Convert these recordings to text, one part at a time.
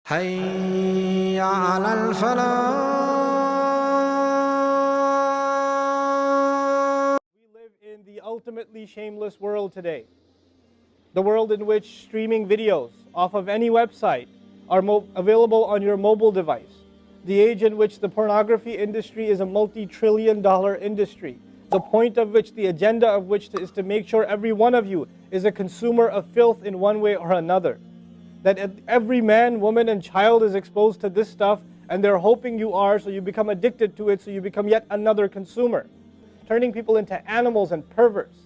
حي على الفلاح. We live in the ultimately shameless world today. The world in which streaming videos off of any website are available on your mobile device. The age in which the pornography industry is a multi-trillion-dollar industry. The point of which, the agenda of which is to make sure every one of you is a consumer of filth in one way or another. That every man, woman, and child is exposed to this stuff, and they're hoping you are, so you become addicted to it, so you become yet another consumer. Turning people into animals and perverts.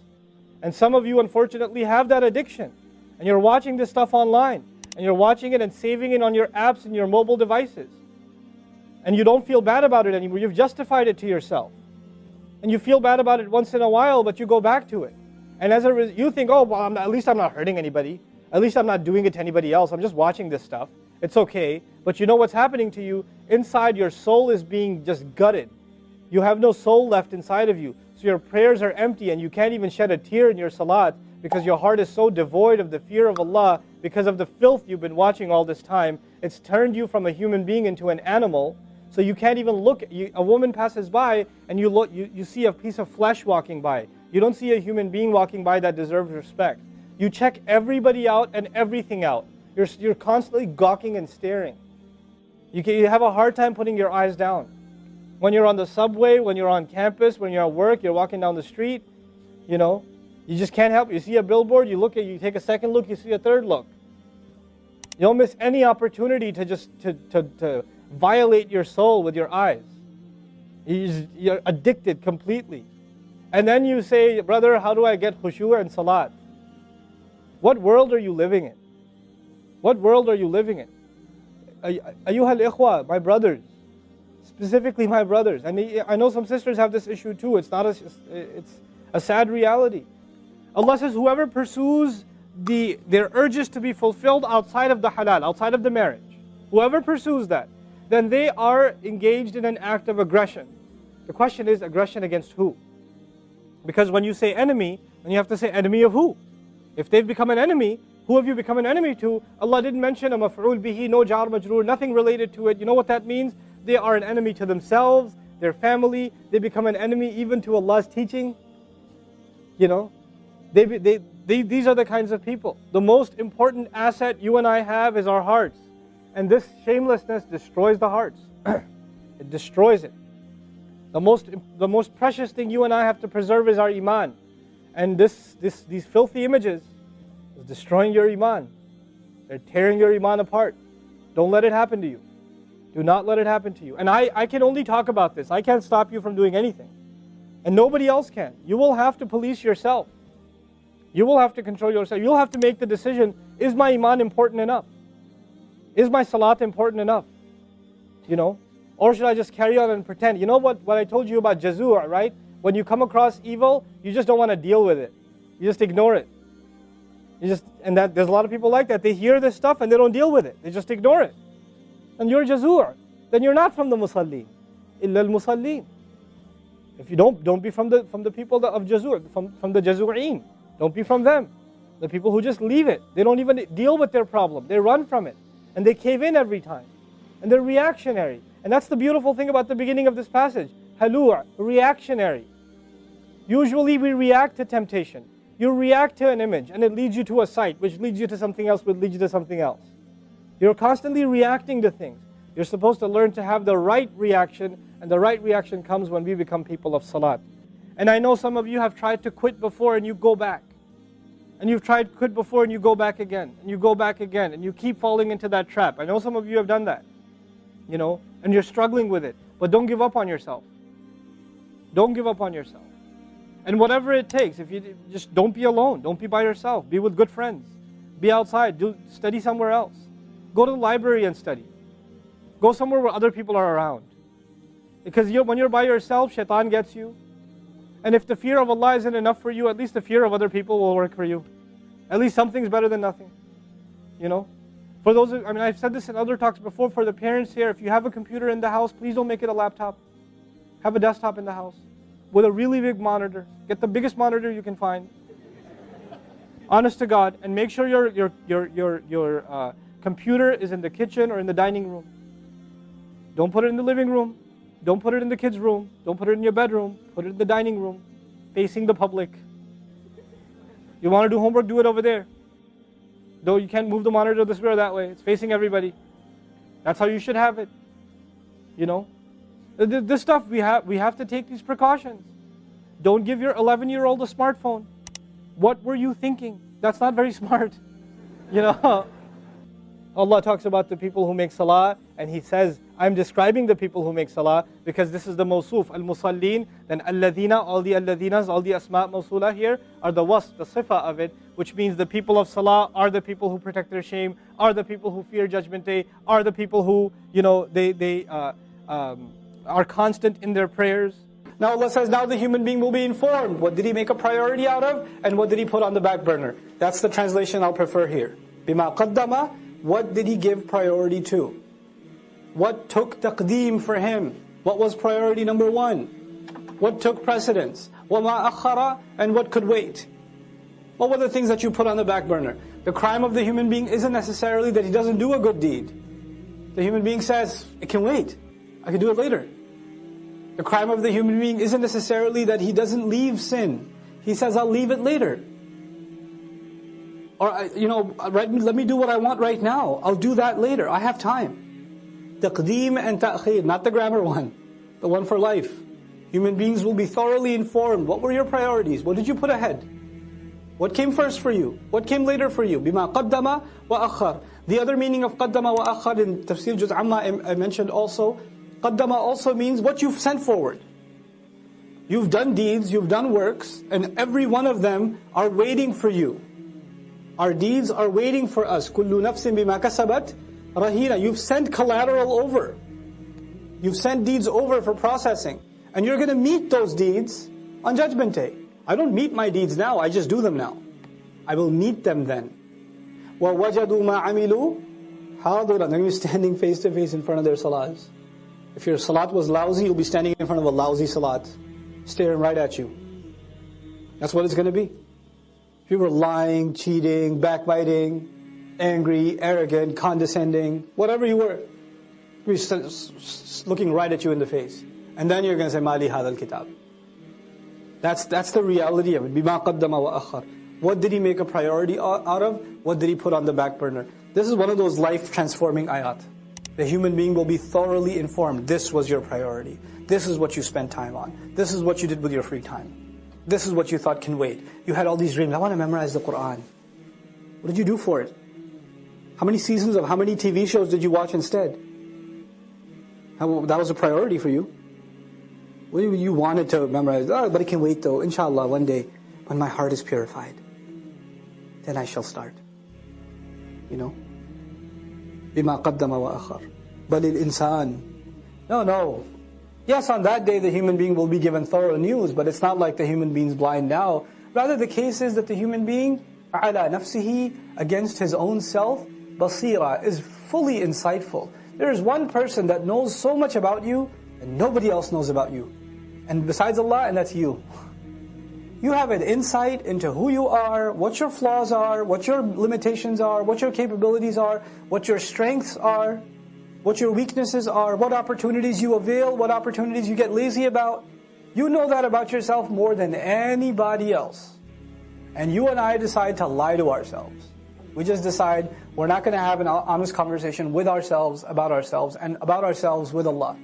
And some of you, unfortunately, have that addiction. And you're watching this stuff online. And you're watching it and saving it on your apps and your mobile devices. And you don't feel bad about it anymore. You've justified it to yourself. And you feel bad about it once in a while, but you go back to it. And as a result, you think, oh, well, at least I'm not hurting anybody. At least I'm not doing it to anybody else. I'm just watching this stuff. It's okay. But you know what's happening to you? Inside, your soul is being just gutted. You have no soul left inside of you. So your prayers are empty and you can't even shed a tear in your salat because your heart is so devoid of the fear of Allah because of the filth you've been watching all this time. It's turned you from a human being into an animal. So you can't even look. A woman passes by and you see a piece of flesh walking by. You don't see a human being walking by that deserves respect. You check everybody out and everything out. You're constantly gawking and staring. You have a hard time putting your eyes down. When you're on the subway, when you're on campus, when you're at work, you're walking down the street, you just can't help it. You see a billboard, you take a second look, you see a third look. You don't miss any opportunity to just to violate your soul with your eyes. You're addicted completely. And then you say, brother, how do I get khushu' and salat? What world are you living in? What world are you living in? Ayyuhal ikhwa, my brothers. Specifically my brothers. And I know some sisters have this issue too. It's a sad reality. Allah says, whoever pursues their urges to be fulfilled outside of the halal, outside of the marriage, whoever pursues that, then they are engaged in an act of aggression. The question is, aggression against who? Because when you say enemy, then you have to say enemy of who? If they've become an enemy, who have you become an enemy to? Allah didn't mention a maf'ul bihi, no jar majroor, nothing related to it. You know what that means? They are an enemy to themselves, their family. They become an enemy even to Allah's teaching. These are the kinds of people. The most important asset you and I have is our hearts. And this shamelessness destroys the hearts. It destroys it. The most precious thing you and I have to preserve is our iman. And these filthy images is destroying your iman. They're tearing your iman apart. Don't let it happen to you. Do not let it happen to you. And I can only talk about this. I can't stop you from doing anything. And nobody else can. You will have to police yourself. You will have to control yourself. You'll have to make the decision, is my iman important enough? Is my salat important enough? Or should I just carry on and pretend? You know what I told you about jazur, right? When you come across evil, you just don't want to deal with it. You just ignore it. There's a lot of people like that. They hear this stuff and they don't deal with it. They just ignore it. And you're jazur. Then you're not from the musallin. Illa al-musallin. If you don't be from the people of jazur, from the jazureen. Don't be from them. The people who just leave it. They don't even deal with their problem. They run from it. And they cave in every time. And they're reactionary. And that's the beautiful thing about the beginning of this passage. Halua, reactionary. Usually we react to temptation. You react to an image and it leads you to a site, which leads you to something else, which leads you to something else. You're constantly reacting to things. You're supposed to learn to have the right reaction, and the right reaction comes when we become people of salat. And I know some of you have tried to quit before and you go back. And you've tried to quit before and you go back again. And you go back again. And you keep falling into that trap. I know some of you have done that. And you're struggling with it. But don't give up on yourself. Don't give up on yourself. And whatever it takes, if you just don't be alone. Don't be by yourself. Be with good friends. Be outside. Study somewhere else. Go to the library and study. Go somewhere where other people are around. Because when you're by yourself, shaitan gets you. And if the fear of Allah isn't enough for you, at least the fear of other people will work for you. At least something's better than nothing. For those, I've said this in other talks before, for the parents here, if you have a computer in the house, please don't make it a laptop. Have a desktop in the house with a really big monitor. Get the biggest monitor you can find. Honest to God, and make sure your Computer is in the kitchen or in the dining room. Don't put it in the living room. Don't put it in the kids' room. Don't put it in your bedroom. Put it in the dining room, facing the public. You want to do homework, do it over there. Though you can't move the monitor this way or that way. It's facing everybody. That's how you should have it. You know? This stuff, we have to take these precautions. Don't give your 11-year-old a smartphone. What were you thinking? That's not very smart. You know? Allah talks about the people who make salah, and He says, I'm describing the people who make salah because this is the mawsuf, al-musallin, then alladhina, all the alladhinas, all the asma' mawsula here are the wasf, the sifa of it, which means the people of salah are the people who protect their shame, are the people who fear judgment day, are the people who, you know, they are constant in their prayers. Now Allah says, now the human being will be informed. What did he make a priority out of? And what did he put on the back burner? That's the translation I'll prefer here. Bima qaddama, what did he give priority to? What took taqdeem for him? What was priority number one? What took precedence? وَمَا أَخَّرَ, and what could wait? What were the things that you put on the back burner? The crime of the human being isn't necessarily that he doesn't do a good deed. The human being says, it can wait. I can do it later. The crime of the human being isn't necessarily that he doesn't leave sin. He says, I'll leave it later. Or, you know, let me do what I want right now. I'll do that later. I have time. Taqdeem and ta'khir, not the grammar one. The one for life. Human beings will be thoroughly informed. What were your priorities? What did you put ahead? What came first for you? What came later for you? Bima qaddama wa akhar. The other meaning of qaddama wa akhar in Tafsir Juz Amma I mentioned also. Qaddama also means what you've sent forward. You've done deeds, you've done works, and every one of them are waiting for you. Our deeds are waiting for us. Kullu nafsin bima kasabat rahina. You've sent collateral over. You've sent deeds over for processing. And you're going to meet those deeds on Judgment Day. I don't meet my deeds now, I just do them now. I will meet them then. وَوَجَدُوا مَا عَمِلُوا حَاضِرًا. They're going to be standing face to face in front of their salats. If your salat was lousy, you'll be standing in front of a lousy salat, staring right at you. That's what it's going to be. If you were lying, cheating, backbiting, angry, arrogant, condescending, whatever you were, we're looking right at you in the face. And then you're going to say, Mali hadal kitab. That's the reality of it. Bima qaddama wa akhar. What did he make a priority out of? What did he put on the back burner? This is one of those life-transforming ayat. The human being will be thoroughly informed. This was your priority. This is what you spent time on. This is what you did with your free time. This is what you thought can wait. You had all these dreams. I want to memorize the Quran. What did you do for it? How many seasons of how many TV shows did you watch instead? That was a priority for you. What you wanted to memorize? Oh, but it can wait though. Inshallah, one day, when my heart is purified, then I shall start. You know? بِمَا قَدَّمَ وَأَخَرَ بَلِ الْإِنسَانِ. No. Yes, on that day the human being will be given thorough news, but it's not like the human being's blind now. Rather, the case is that the human being, عَلَى نَفْسِهِ, against his own self, basira, is fully insightful. There is one person that knows so much about you, and nobody else knows about you. And besides Allah, and that's you. You have an insight into who you are, what your flaws are, what your limitations are, what your capabilities are, what your strengths are, what your weaknesses are, what opportunities you avail, what opportunities you get lazy about. You know that about yourself more than anybody else. And you and I decide to lie to ourselves. We just decide we're not going to have an honest conversation with ourselves, and about ourselves with Allah.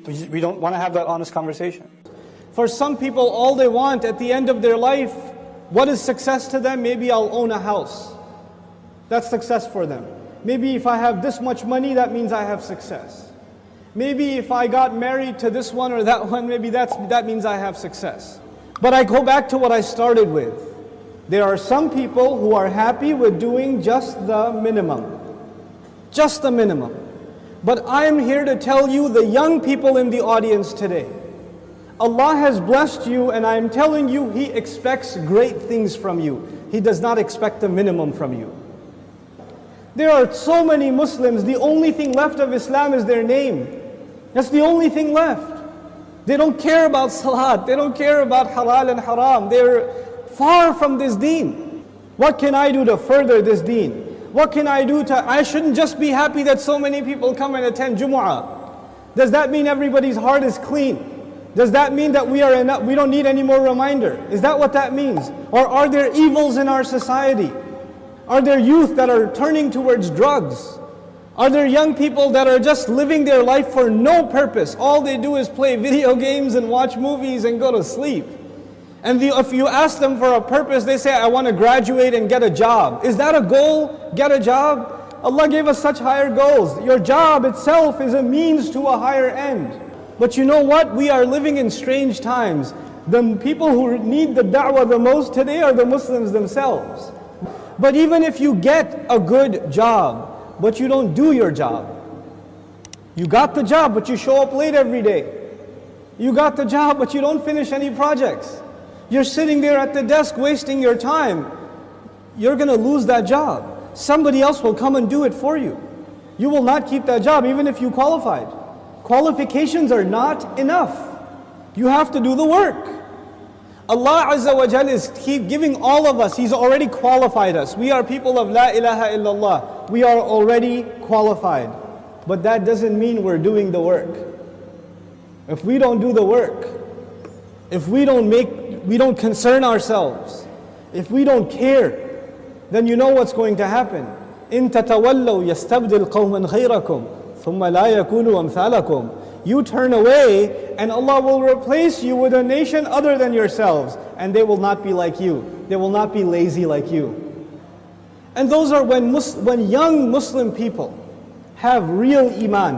We don't want to have that honest conversation. For some people, all they want at the end of their life, what is success to them? Maybe I'll own a house. That's success for them. Maybe if I have this much money, that means I have success. Maybe if I got married to this one or that one, maybe that means I have success. But I go back to what I started with. There are some people who are happy with doing just the minimum. Just the minimum. But I am here to tell you, the young people in the audience today, Allah has blessed you, and I am telling you, He expects great things from you. He does not expect the minimum from you. There are so many Muslims, the only thing left of Islam is their name. That's the only thing left. They don't care about salat, they don't care about halal and haram. They're far from this deen. What can I do to further this deen? What can I do I shouldn't just be happy that so many people come and attend Jumu'ah. Does that mean everybody's heart is clean? Does that mean that we don't need any more reminder? Is that what that means? Or are there evils in our society? Are there youth that are turning towards drugs? Are there young people that are just living their life for no purpose? All they do is play video games and watch movies and go to sleep. And if you ask them for a purpose, they say, I want to graduate and get a job. Is that a goal? Get a job? Allah gave us such higher goals. Your job itself is a means to a higher end. But you know what? We are living in strange times. The people who need the da'wah the most today are the Muslims themselves. But even if you get a good job, but you don't do your job. You got the job, but you show up late every day. You got the job, but you don't finish any projects. You're sitting there at the desk wasting your time. You're going to lose that job. Somebody else will come and do it for you. You will not keep that job even if you qualified. Qualifications are not enough. You have to do the work. Allah Azza wa Jal is giving all of us, He's already qualified us. We are people of La ilaha illallah. We are already qualified. But that doesn't mean we're doing the work. If we don't do the work, if we don't concern ourselves, if we don't care, then you know what's going to happen. إِن تَتَوَلَّوْا يَسْتَبْدِلْ قَوْمًا غَيْرَكُمْ ثُمَّ لَا يَكُونُوا أَمْثَالَكُمْ. You turn away and Allah will replace you with a nation other than yourselves, and they will not be like you. They will not be lazy like you. And those are when young Muslim people have real iman,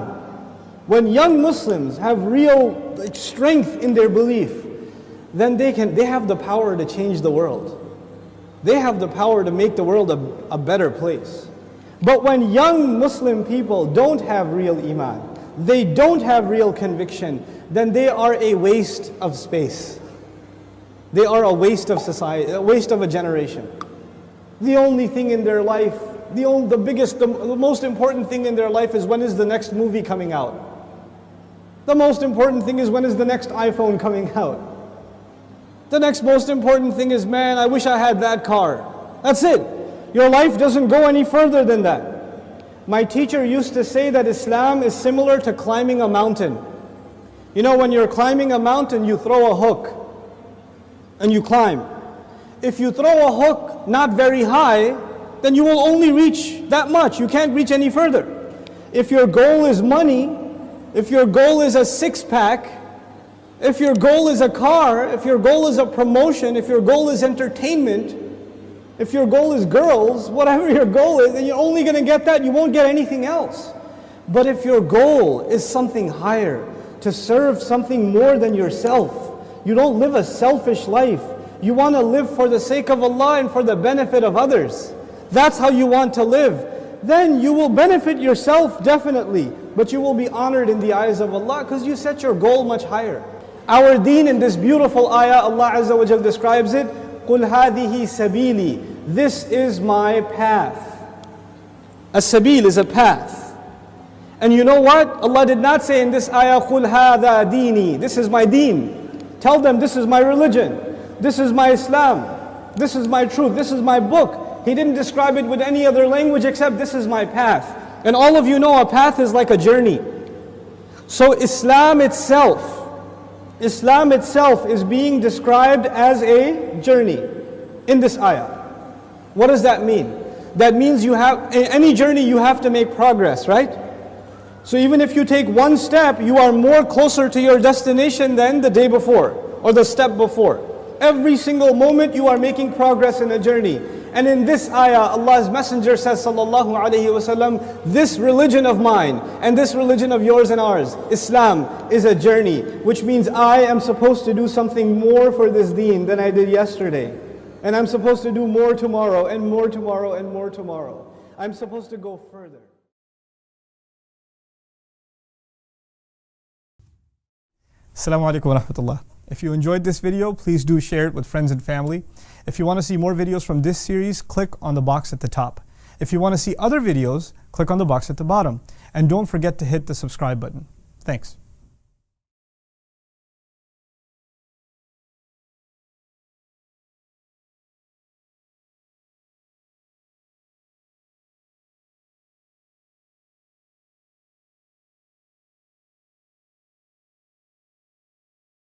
when young Muslims have real strength in their belief, then they have the power to change the world. They have the power to make the world a better place. But when young Muslim people don't have real iman, they don't have real conviction, then they are a waste of space. They are a waste of society, a waste of a generation. The only thing in their life, the most important thing in their life is when is the next movie coming out. The most important thing is when is the next iPhone coming out. The next most important thing is, man, I wish I had that car. That's it. Your life doesn't go any further than that. My teacher used to say that Islam is similar to climbing a mountain. You know, when you're climbing a mountain, you throw a hook and you climb. If you throw a hook not very high, then you will only reach that much. You can't reach any further. If your goal is money, if your goal is a six-pack, if your goal is a car, if your goal is a promotion, if your goal is entertainment, if your goal is girls, whatever your goal is, then you're only going to get that, you won't get anything else. But if your goal is something higher, to serve something more than yourself, you don't live a selfish life, you want to live for the sake of Allah and for the benefit of others, that's how you want to live, then you will benefit yourself definitely, but you will be honored in the eyes of Allah because you set your goal much higher. Our deen in this beautiful ayah, Allah Azza wa Jal describes it, قُلْ هَذِهِ سَبِيلِي. This is my path. As-sabil is a path. And you know what? Allah did not say in this ayah, قُلْ هَذَا دِينِي. This is my deen. Tell them this is my religion. This is my Islam. This is my truth. This is my book. He didn't describe it with any other language except this is my path. And all of you know a path is like a journey. So Islam itself is being described as a journey in this ayah. What does that mean? That means in any journey you have to make progress, right? So even if you take one step, you are more closer to your destination than the day before or the step before. Every single moment you are making progress in a journey. And in this ayah, Allah's Messenger says, sallallahu alayhi wasallam, this religion of mine and this religion of yours and ours, Islam, is a journey, which means I am supposed to do something more for this deen than I did yesterday. And I'm supposed to do more tomorrow and more tomorrow and more tomorrow. I'm supposed to go further. Assalamu alaikum wa rahmatullah. If you enjoyed this video, please do share it with friends and family. If you want to see more videos from this series, click on the box at the top. If you want to see other videos, click on the box at the bottom. And don't forget to hit the subscribe button. Thanks.